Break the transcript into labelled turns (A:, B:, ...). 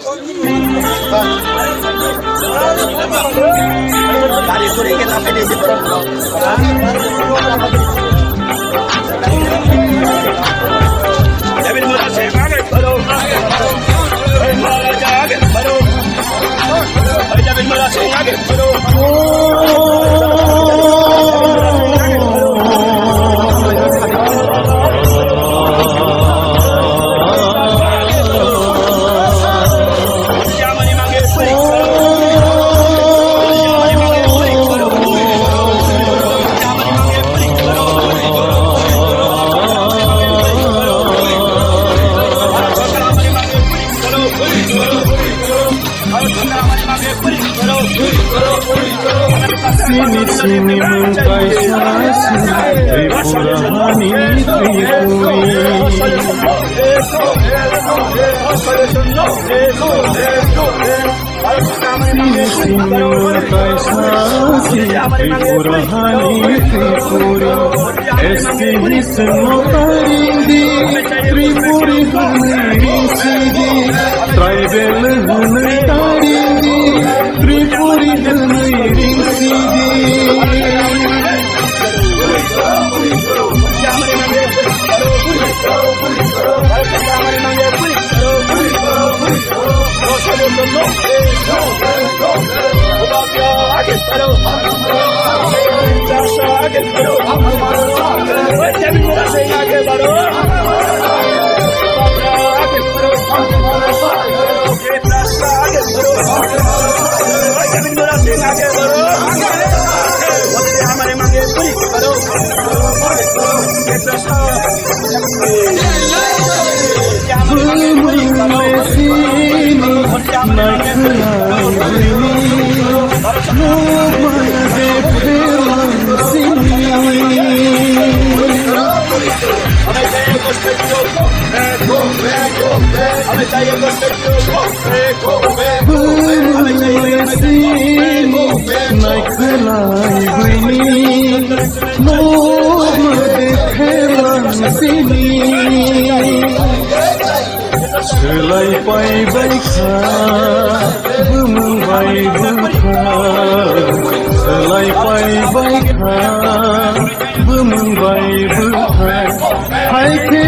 A: Dari sore kita pede di perut. David mula saya kaget baru. Mula kaget baru. David mula saya kaget baru.
B: Sini sini mengkai sasi Tripurahani Tripuri Sini sini mengkai sasi Tripurahani Tripuri Esti hisno tarindi Tripuri haniri sidi Tribal haniri tarindi Tripuri haniri Selai pai baikha, bumbai bukha. Selai pai baikha, bumbai bukha. Hai ke